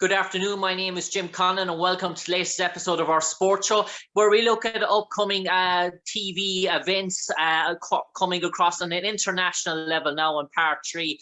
Good afternoon. My name is Jim Conlan, and welcome to the latest episode of our sports show, where we look at upcoming TV events coming across on an international level now in part 3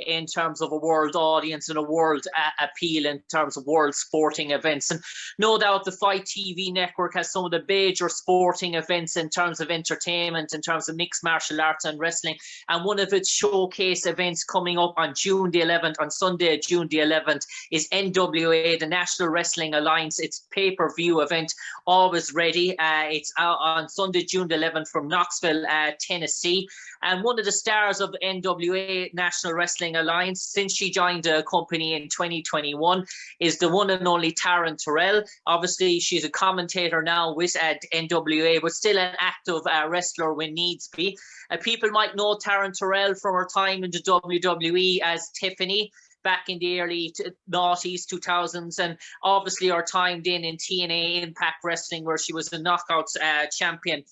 in terms of a world audience and a world appeal in terms of world sporting events. And no doubt the Fight TV network has some of the major sporting events in terms of entertainment, in terms of mixed martial arts and wrestling. And one of its showcase events coming up on June the 11th, on Sunday, June the 11th, is NWA, the National Wrestling Alliance. It's pay-per-view event, always ready. It's out on Sunday, June the 11th from Knoxville, Tennessee. And one of the stars of the NWA National Wrestling Alliance, since she joined the company in 2021, is the one and only Taryn Terrell. Obviously, she's a commentator now with NWA, but still an active wrestler when needs be. People might know Taryn Terrell from her time in the WWE as Tiffany back in the early noughties, 2000s, and obviously her time then in TNA Impact Wrestling, where she was the Knockouts Champion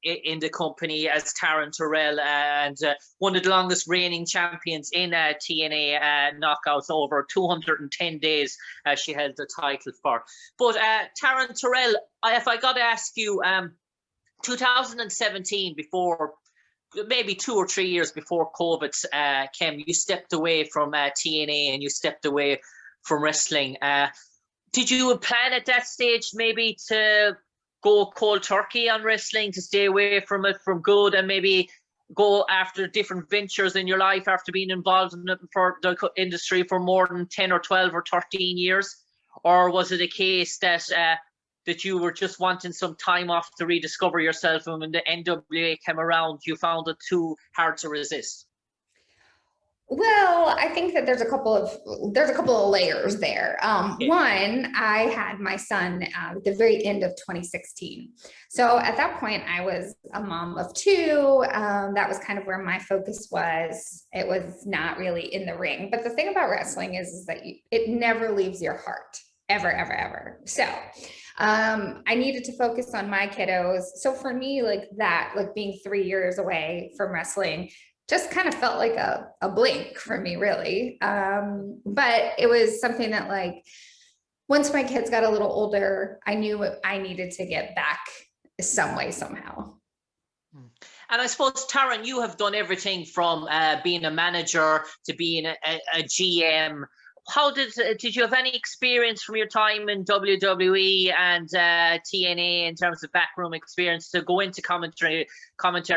in the company as Taryn Terrell, and one of the longest reigning champions in TNA Knockouts. Over 210 days she held the title for. But Taryn Terrell, if I got to ask you, 2017, before maybe 2 or 3 years before COVID came, you stepped away from TNA and you stepped away from wrestling. Did you plan at that stage maybe to go cold turkey on wrestling, to stay away from it from good, and maybe go after different ventures in your life after being involved in it for the industry for more than 10 or 12 or 13 years? Or was it a case that that you were just wanting some time off to rediscover yourself, and when the NWA came around, you found it too hard to resist? Well, I think that there's a couple of layers there. One, I had my son at the very end of 2016. So at that point, I was a mom of 2. That was kind of where my focus was. It was not really in the ring. But the thing about wrestling is that it never leaves your heart, ever, ever, ever. So I needed to focus on my kiddos. So for me, like being 3 years away from wrestling just kind of felt like a blink for me, really. But it was something that, like, once my kids got a little older, I knew I needed to get back some way, somehow. And I suppose, Taryn, you have done everything from being a manager to being a GM. How did you have any experience from your time in WWE and TNA in terms of backroom experience to go into commentary?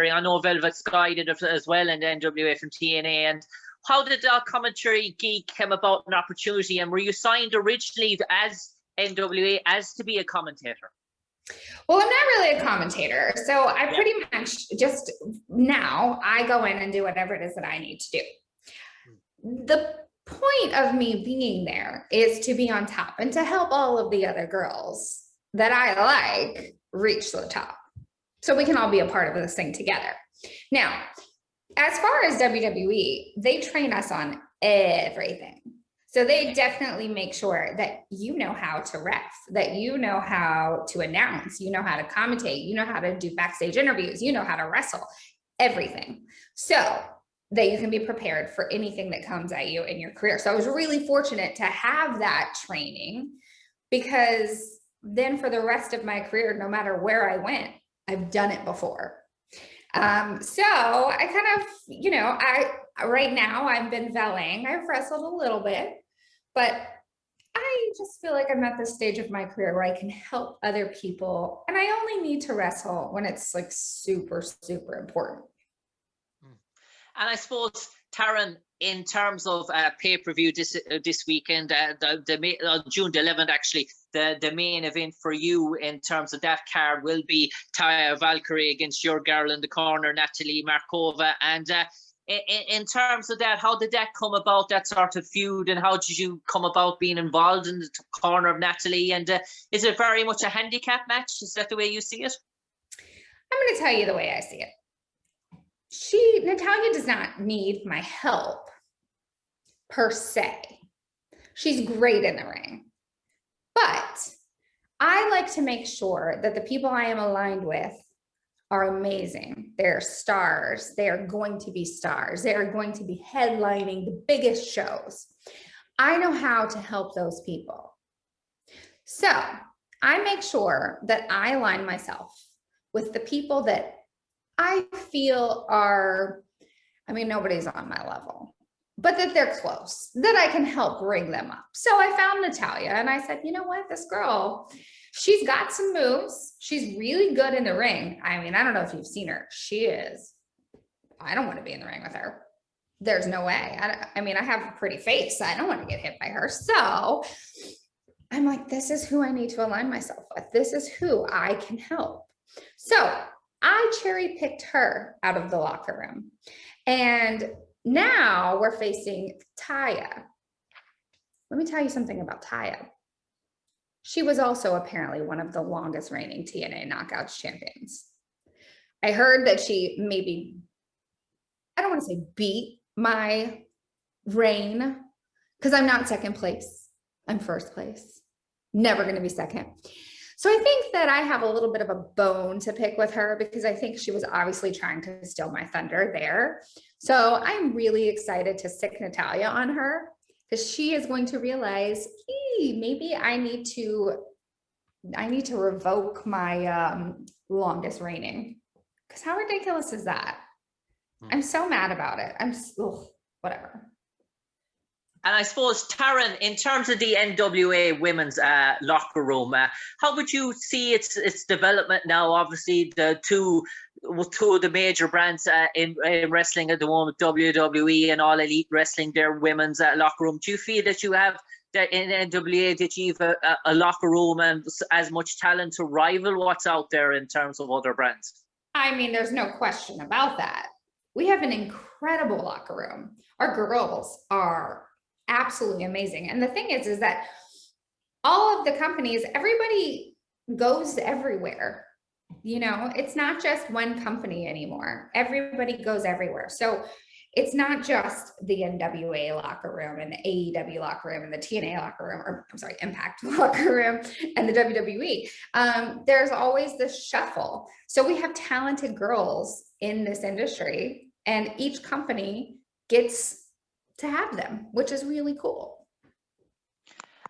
I know Velvet Sky did it as well in the NWA from TNA. And how did that commentary gig come about, an opportunity? And were you signed originally as NWA as to be a commentator? Well, I'm not really a commentator. So I pretty much just now I go in and do whatever it is that I need to do. The point of me being there is to be on top and to help all of the other girls that I like reach the top, so we can all be a part of this thing together. Now, as far as WWE, they train us on everything. So they definitely make sure that you know how to ref, that you know how to announce, you know how to commentate, you know how to do backstage interviews, you know how to wrestle, everything. So that you can be prepared for anything that comes at you in your career. So I was really fortunate to have that training, because then for the rest of my career, no matter where I went, I've done it before. So I kind of, right now I've been valeting. I've wrestled a little bit, but I just feel like I'm at this stage of my career where I can help other people. And I only need to wrestle when it's like super, super important. And I suppose, Taryn, in terms of pay-per-view this weekend, June the 11th, actually, the main event for you in terms of that card will be Taya Valkyrie against your girl in the corner, Natalia Markova. And in terms of that, how did that come about, that sort of feud, and how did you come about being involved in the corner of Natalie? And is it very much a handicap match? Is that the way you see it? I'm going to tell you the way I see it. Natalia does not need my help per se. She's great in the ring, but I like to make sure that the people I am aligned with are amazing. They're stars. They are going to be stars. They are going to be headlining the biggest shows. I know how to help those people. So I make sure that I align myself with the people that I feel are, I mean, nobody's on my level, but that they're close, that I can help bring them up. So I found Natalia and I said, you know what, this girl, she's got some moves. She's really good in the ring. I mean, I don't know if you've seen her. She is, I don't want to be in the ring with her. There's no way. I mean, I have a pretty face. I don't want to get hit by her. So I'm like, this is who I need to align myself with. This is who I can help. So I cherry picked her out of the locker room. And now we're facing Taya. Let me tell you something about Taya. She was also apparently one of the longest reigning TNA Knockouts champions. I heard that she maybe, I don't want to say beat my reign, because I'm not second place. I'm first place. Never going to be second. So I think that I have a little bit of a bone to pick with her, because I think she was obviously trying to steal my thunder there. So I'm really excited to stick Natalia on her, because she is going to realize, hey, maybe I need to revoke my longest reigning. Because how ridiculous is that? I'm so mad about it. Whatever. And I suppose, Taryn, in terms of the NWA women's locker room, how would you see its development now? Obviously, the two of the major brands in wrestling at the moment, WWE and All Elite Wrestling, their women's locker room. Do you feel that you have that in NWA that you have a locker room and as much talent to rival what's out there in terms of other brands? I mean, there's no question about that. We have an incredible locker room. Our girls are absolutely amazing. And the thing is that all of the companies, everybody goes everywhere. You know, it's not just one company anymore. Everybody goes everywhere. So it's not just the NWA locker room and the AEW locker room and the TNA locker room, or I'm sorry, Impact locker room and the WWE. There's always this shuffle. So we have talented girls in this industry, and each company gets to have them, which is really cool.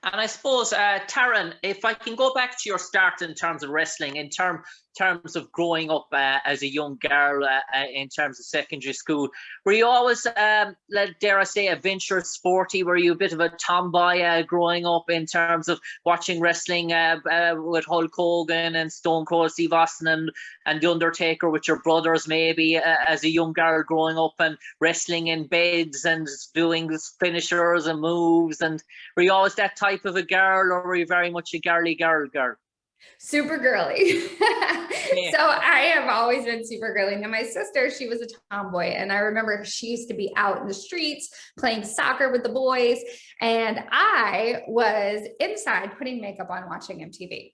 And I suppose, Taryn, if I can go back to your start in terms of wrestling, in terms of growing up as a young girl, in terms of secondary school, were you always, dare I say, adventurous, sporty? Were you a bit of a tomboy growing up in terms of watching wrestling with Hulk Hogan and Stone Cold Steve Austin and The Undertaker with your brothers, maybe, as a young girl growing up, and wrestling in beds and doing finishers and moves? And were you always that type of a girl, or were you very much a girly girl? Super girly. Yeah. So I have always been super girly. Now my sister, she was a tomboy, and I remember she used to be out in the streets playing soccer with the boys, and I was inside putting makeup on, watching MTV,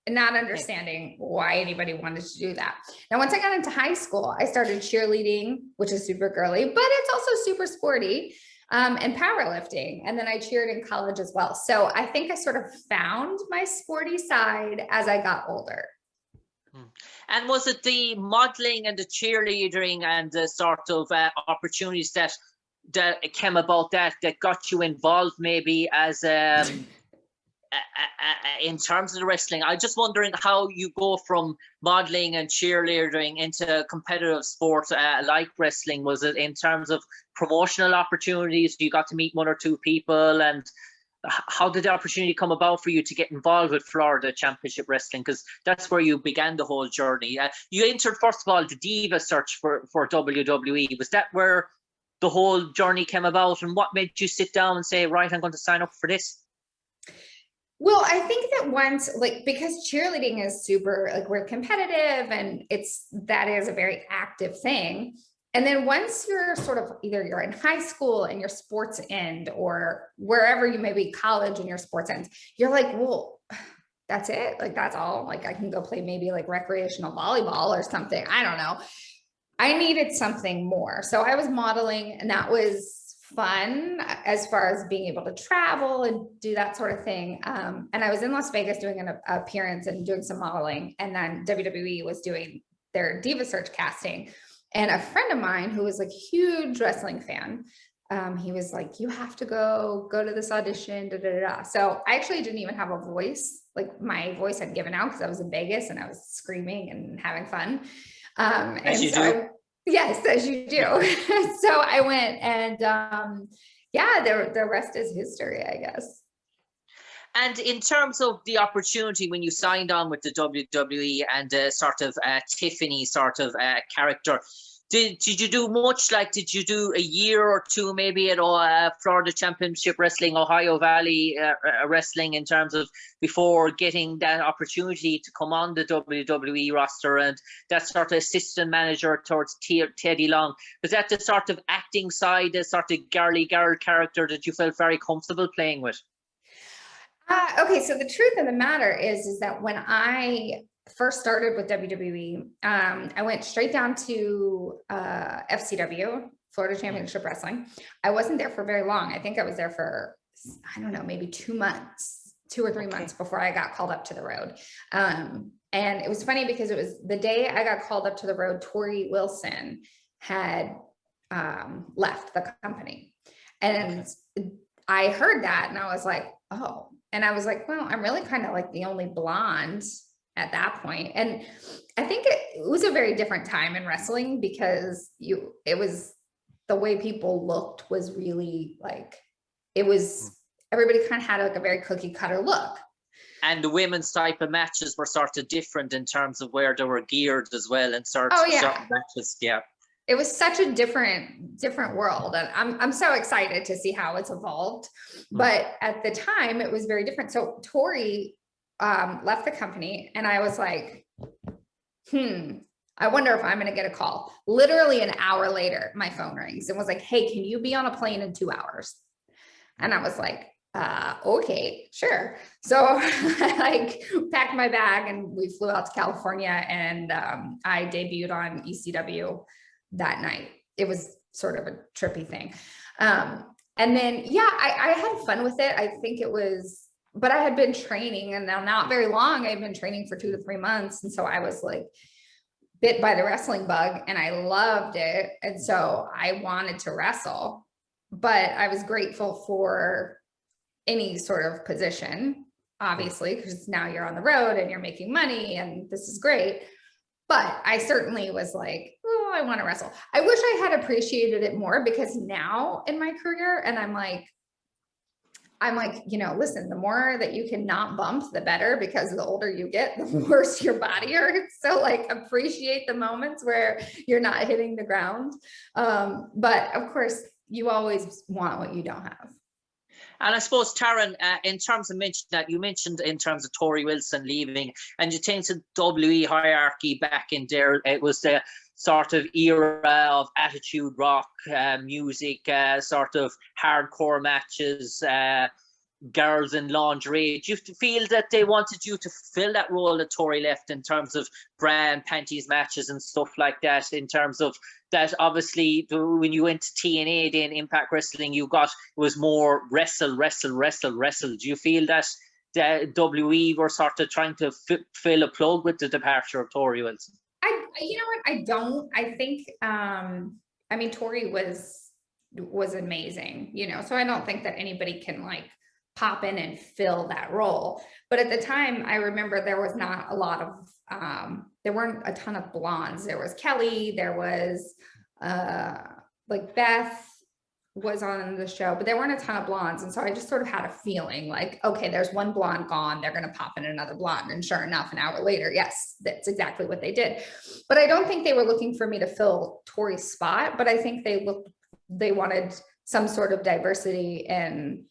and not understanding why anybody wanted to do that. Now, once I got into high school, I started cheerleading, which is super girly, but it's also super sporty. And powerlifting. And then I cheered in college as well. So I think I sort of found my sporty side as I got older. And was it the modeling and the cheerleading and the sort of opportunities that came about that got you involved, maybe as in terms of the wrestling? I'm just wondering how you go from modeling and cheerleading into competitive sport like wrestling. Was it in terms of promotional opportunities? You got to meet one or two people, and how did the opportunity come about for you to get involved with Florida Championship Wrestling? Because that's where you began the whole journey. You entered, first of all, the Diva Search for WWE. Was that where the whole journey came about, and what made you sit down and say, right, I'm going to sign up for this? Well, I think that once, because cheerleading is super, we're competitive, and that is a very active thing. And then once you're sort of, either you're in high school and your sports end, or wherever you may be, college and your sports ends, you're like, well, that's it. That's all. I can go play maybe recreational volleyball or something. I don't know. I needed something more. So I was modeling, and that was fun as far as being able to travel and do that sort of thing. And I was in Las Vegas doing an appearance and doing some modeling. And then WWE was doing their Diva Search casting. And a friend of mine who was a huge wrestling fan he was like, you have to go to this audition, da, da, da, da. So I actually didn't even have a voice. Like my voice had given out because I was in Vegas and I was screaming and having fun. As you do. Yes, as you do. So I went and yeah, the rest is history, I guess. And in terms of the opportunity when you signed on with the WWE and sort of Tiffany sort of character, did you do much? Like, did you do a year or two maybe at Florida Championship Wrestling, Ohio Valley Wrestling, in terms of before getting that opportunity to come on the WWE roster and that sort of assistant manager towards Teddy Long? Was that the sort of acting side, the sort of girly girl character that you felt very comfortable playing with? Okay, so the truth of the matter is that when I first started with WWE, I went straight down to FCW, Florida Championship Wrestling. I wasn't there for very long. I think I was there for, I don't know, maybe 2 months, 2 or 3 months before I got called up to the road. And it was funny because it was the day I got called up to the road, Tori Wilson had left the company. And I heard that and I was like, oh. And I was like, well, I'm really kind of like the only blonde at that point. And I think it was a very different time in wrestling because it was the way people looked was really like, it was, everybody kind of had like a very cookie cutter look. And the women's type of matches were sort of different in terms of where they were geared as well and certain matches. Yeah. It was such a different world. And I'm so excited to see how it's evolved. But at the time it was very different. So Tori left the company and I was like, I wonder if I'm going to get a call. Literally an hour later, my phone rings and was like, hey, can you be on a plane in 2 hours? And I was like, okay, sure. So I like packed my bag and we flew out to California and I debuted on ECW that night. It was sort of a trippy thing. And then, yeah, I had fun with it. I think it was, but I had been training and now not very long. I've been training for 2 to 3 months. And so I was like bit by the wrestling bug and I loved it. And so I wanted to wrestle, but I was grateful for any sort of position, obviously, because now you're on the road and you're making money and this is great. But I certainly was like, oh, I want to wrestle. I wish I had appreciated it more because now in my career, and I'm like, you know, listen, the more that you can not bump, the better, because the older you get, the worse your body hurts. So like appreciate the moments where you're not hitting the ground. But of course, you always want what you don't have. And I suppose, Taryn, in terms of you mentioned in terms of Tori Wilson leaving, and you think the WWE hierarchy back in there, it was the sort of era of attitude rock music, sort of hardcore matches, girls in lingerie. Do you feel that they wanted you to fill that role that Tori left in terms of bra and panties matches and stuff like that, in terms of that? Obviously when you went to TNA, then Impact Wrestling, it was more wrestle. Do you feel that the WWE were sort of trying to fill a plug with the departure of Tori Wilson? You know what? I don't. I think, I mean, Tori was amazing, you know, so I don't think that anybody can like pop in and fill that role. But at the time, I remember there was not a lot of, there weren't a ton of blondes. There was Kelly, there was like Beth was on the show, but there weren't a ton of blondes. And so I just sort of had a feeling like, okay, there's one blonde gone, they're going to pop in another blonde. And sure enough, an hour later, yes, that's exactly what they did. But I don't think they were looking for me to fill Tori's spot, but I think they wanted some sort of diversity in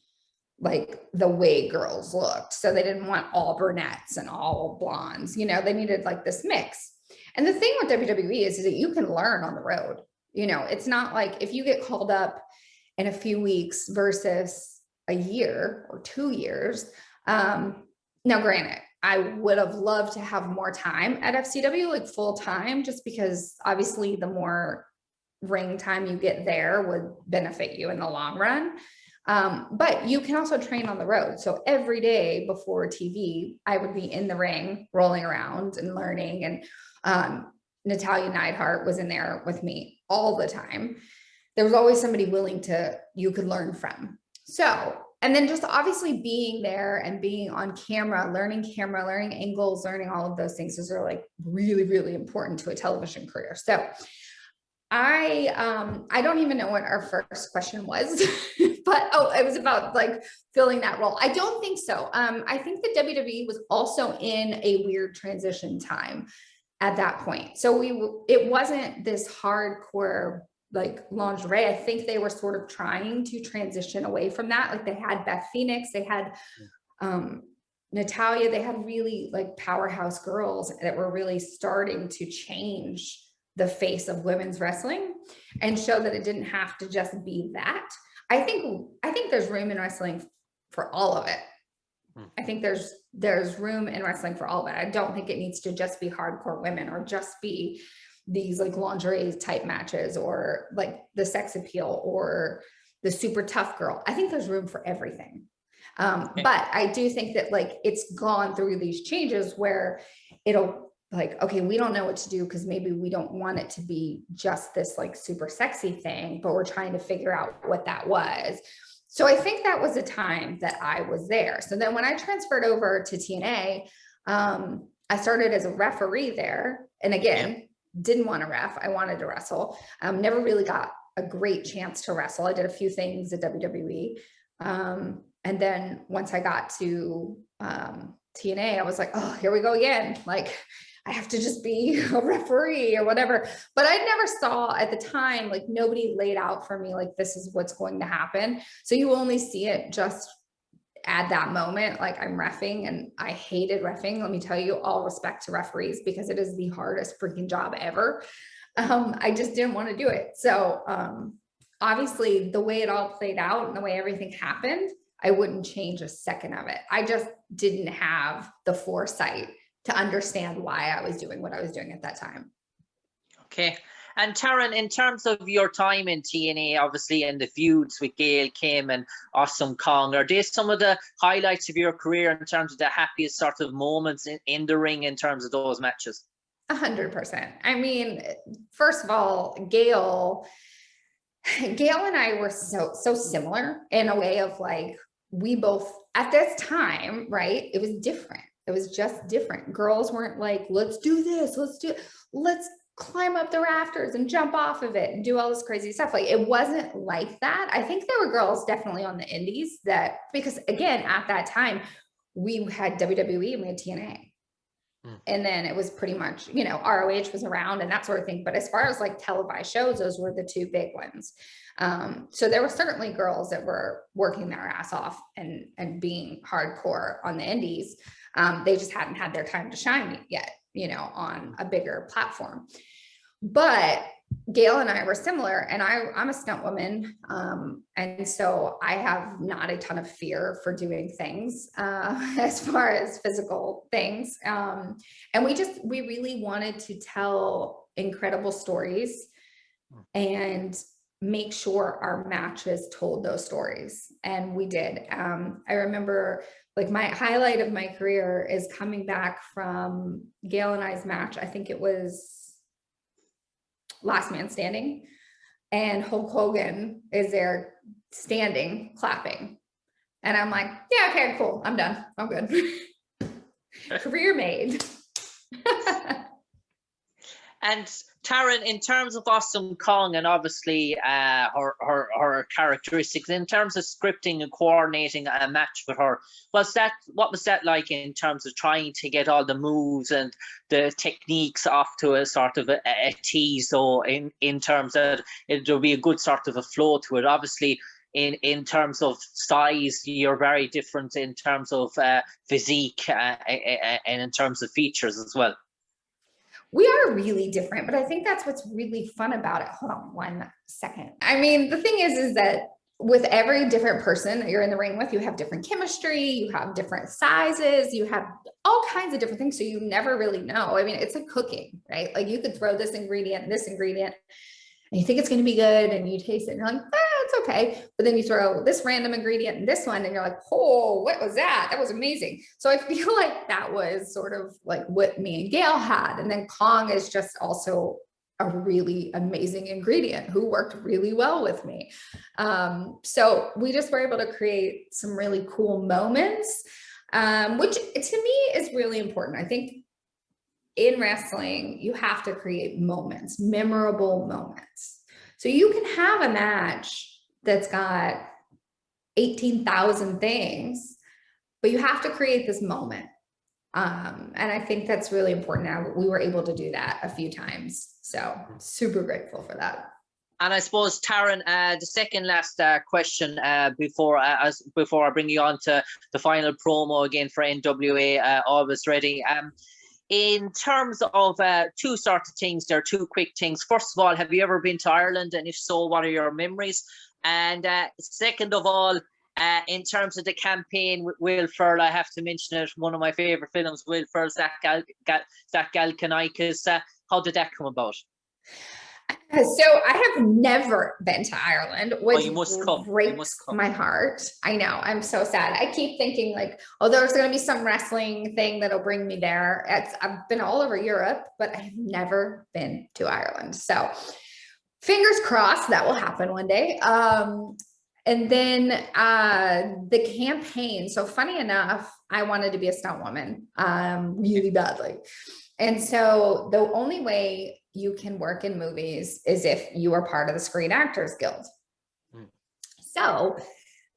like the way girls looked. So they didn't want all brunettes and all blondes, you know, they needed like this mix. And the thing with WWE is that you can learn on the road. You know, it's not like if you get called up in a few weeks versus a year or 2 years. Now, granted, I would have loved to have more time at FCW, like full time, just because obviously the more ring time you get there would benefit you in the long run. But you can also train on the road. So every day before TV, I would be in the ring, rolling around and learning. And Natalia Neidhart was in there with me all the time. there was always somebody willing you could learn from. So, and then just obviously being there and being on camera, learning angles, learning all of those things. Those are like really, really important to a television career. So I don't even know what our first question was, but it was about like filling that role. I don't think so. I think the WWE was also in a weird transition time at that point. So it wasn't this hardcore like lingerie. I think they were sort of trying to transition away from that. Like they had Beth Phoenix, they had Natalia, they had really like powerhouse girls that were really starting to change the face of women's wrestling and show that it didn't have to just be that. I think there's room in wrestling for all of it. I think there's room in wrestling for all of it. I don't think it needs to just be hardcore women or just be these like lingerie type matches or like the sex appeal or the super tough girl. I think there's room for everything. Okay. But I do think that like it's gone through these changes where it'll like, okay, we don't know what to do because maybe we don't want it to be just this like super sexy thing, but we're trying to figure out what that was. So I think that was a time that I was there. So then when I transferred over to TNA, I started as a referee there. And again, didn't want to ref. I wanted to wrestle. Never really got a great chance to wrestle. I did a few things at WWE. And then once I got to TNA, I was like, oh, here we go again. Like, I have to just be a referee or whatever. But I never saw at the time, like nobody laid out for me, like, this is what's going to happen. So you only see it just at that moment, like I'm reffing and I hated reffing. Let me tell you, all respect to referees because it is the hardest freaking job ever. I just didn't want to do it. So obviously the way it all played out and the way everything happened, I wouldn't change a second of it. I just didn't have the foresight to understand why I was doing what I was doing at that time. Okay. And Taryn, in terms of your time in TNA, obviously, and the feuds with Gail Kim and Awesome Kong, are they some of the highlights of your career in terms of the happiest sort of moments in the ring in terms of those matches? 100%. I mean, first of all, Gail and I were so similar in a way of like, we both at this time, right? It was different. It was just different. Girls weren't like, let's do this. Let's climb up the rafters and jump off of it and do all this crazy stuff. Like, it wasn't like that. I think there were girls definitely on the indies that, because again, at that time we had WWE and we had TNA. And then it was pretty much, you know, ROH was around and that sort of thing. But as far as like televised shows, those were the two big ones. So there were certainly girls that were working their ass off and being hardcore on the indies. They just hadn't had their time to shine yet, you know, on a bigger platform. But Gail and I were similar, and I'm a stunt woman. And so I have not a ton of fear for doing things as far as physical things. And we really wanted to tell incredible stories and make sure our matches told those stories. And we did. I remember like my highlight of my career is coming back from Gail and I's match. I think it was Last Man Standing, and Hulk Hogan is there standing, clapping. And I'm like, yeah, okay, cool. I'm done. I'm good. Career made. And Taryn, in terms of Awesome Kong and obviously her characteristics, in terms of scripting and coordinating a match with her, what was that like in terms of trying to get all the moves and the techniques off to a sort of a tee? So in terms of there'll be a good sort of a flow to it. Obviously, in terms of size, you're very different in terms of physique and in terms of features as well. We are really different, but I think that's what's really fun about it. Hold on 1 second. I mean, the thing is that with every different person that you're in the ring with, you have different chemistry, you have different sizes, you have all kinds of different things. So you never really know. I mean, it's like cooking, right? Like you could throw this ingredient, and you think it's going to be good, and you taste it and you're like, it's okay. But then you throw this random ingredient and this one, and you're like, oh, what was that? That was amazing. So I feel like that was sort of like what me and Gail had. And then Kong is just also a really amazing ingredient who worked really well with me. So we just were able to create some really cool moments, which to me is really important. I think in wrestling, you have to create moments, memorable moments. So you can have a match that's got 18,000 things, but you have to create this moment. And I think that's really important. Now we were able to do that a few times. So super grateful for that. And I suppose, Taryn, the second last question before I bring you on to the final promo again for NWA, Always Ready. In terms of two sort of things, there are two quick things. First of all, have you ever been to Ireland? And if so, what are your memories? And second of all, in terms of the campaign with Will Ferrell, I have to mention it, one of my favorite films, Will Ferrell, Zach Galifianakis. How did that come about? So I have never been to Ireland, which breaks my heart. I know, I'm so sad. I keep thinking like, oh, there's going to be some wrestling thing that'll bring me there. I've been all over Europe, but I've never been to Ireland. So fingers crossed that will happen one day. And then the campaign. So funny enough, I wanted to be a stunt woman really badly. And so the only way you can work in movies is if you are part of the Screen Actors Guild. So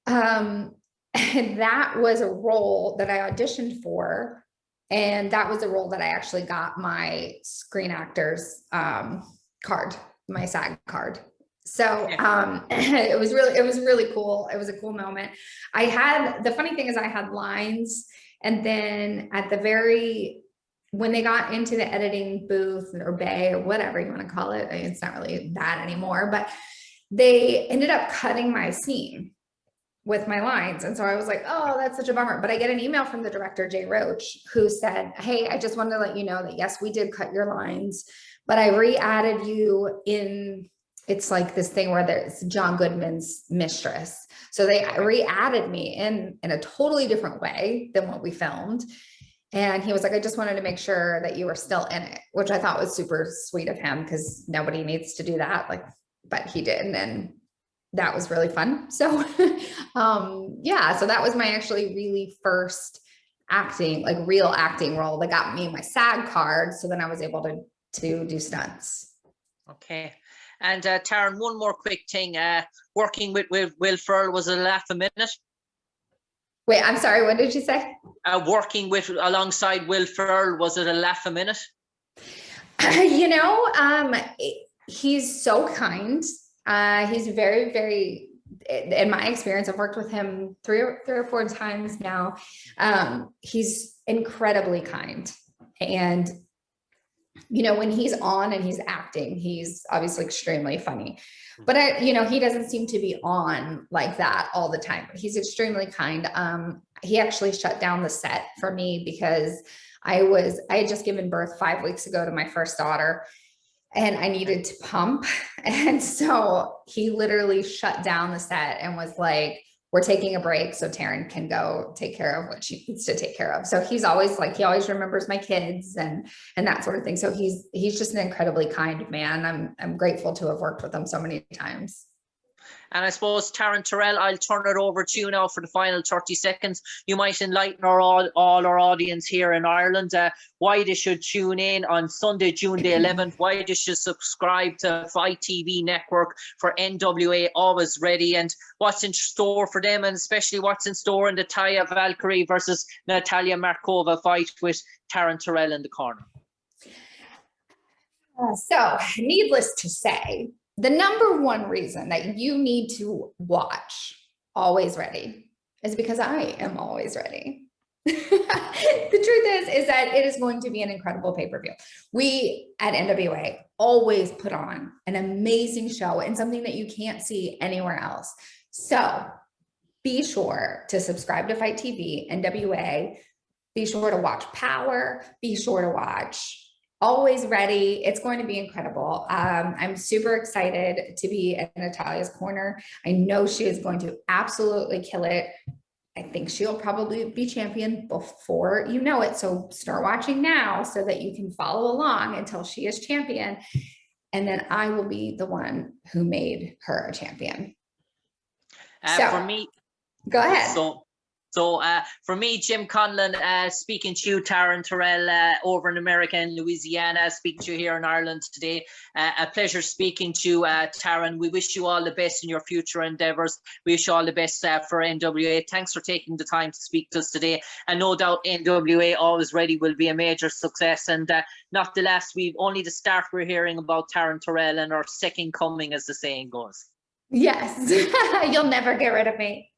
that was a role that I auditioned for. And that was a role that I actually got my Screen Actors card, my SAG card. So it was really cool. It was a cool moment. The funny thing is I had lines, and then at the when they got into the editing booth or bay or whatever you want to call it, it's not really that anymore, but they ended up cutting my scene with my lines. And so I was like, oh, that's such a bummer. But I get an email from the director, Jay Roach, who said, hey, I just wanted to let you know that yes, we did cut your lines, but I re-added you in. It's like this thing where there's John Goodman's mistress. So they re-added me in a totally different way than what we filmed. And he was like, I just wanted to make sure that you were still in it, which I thought was super sweet of him because nobody needs to do that. But he did. And that was really fun. So, so that was my actually really first real acting role that got me my SAG card. So then I was able to do stunts. Okay. And Taryn, one more quick thing. Working with Will Ferrell, was it a laugh a minute? Wait, I'm sorry. What did you say? Working alongside Will Ferrell, was it a laugh a minute? He's so kind. He's very, very, in my experience, I've worked with him three or four times now. He's incredibly kind. And, when he's on and he's acting, he's obviously extremely funny. But he doesn't seem to be on like that all the time, but he's extremely kind. He actually shut down the set for me because I had just given birth 5 weeks ago to my first daughter and I needed to pump. And so he literally shut down the set and was like, we're taking a break so Taryn can go take care of what she needs to take care of. So he's always he always remembers my kids and that sort of thing. So he's just an incredibly kind man. I'm grateful to have worked with him so many times. And I suppose, Taryn Terrell, I'll turn it over to you now for the final 30 seconds. You might enlighten all our audience here in Ireland why they should tune in on Sunday, June the 11th, why they should subscribe to Fight TV Network for NWA Always Ready, and what's in store for them, and especially what's in store in the Taya Valkyrie versus Natalia Markova fight with Taryn Terrell in the corner. So, needless to say, the number one reason that you need to watch Always Ready is because I am always ready. The truth is that it is going to be an incredible pay-per-view. We at NWA always put on an amazing show and something that you can't see anywhere else. So be sure to subscribe to Fight TV, NWA. Be sure to watch Power. Be sure to watch Always Ready. It's going to be incredible. I'm super excited to be at Natalia's corner. I know she is going to absolutely kill it. I think she'll probably be champion before you know it. So start watching now so that you can follow along until she is champion. and then I will be the one who made her a champion. For me, go ahead. So for me, Jim Conlan, speaking to you, Taryn Terrell, over in America and Louisiana, speaking to you here in Ireland today. A pleasure speaking to you, Taryn. We wish you all the best in your future endeavours. We wish you all the best for NWA. Thanks for taking the time to speak to us today. And no doubt NWA Always Ready will be a major success. And not the last, we've only the start we're hearing about Taryn Terrell and our second coming, as the saying goes. Yes, you'll never get rid of me.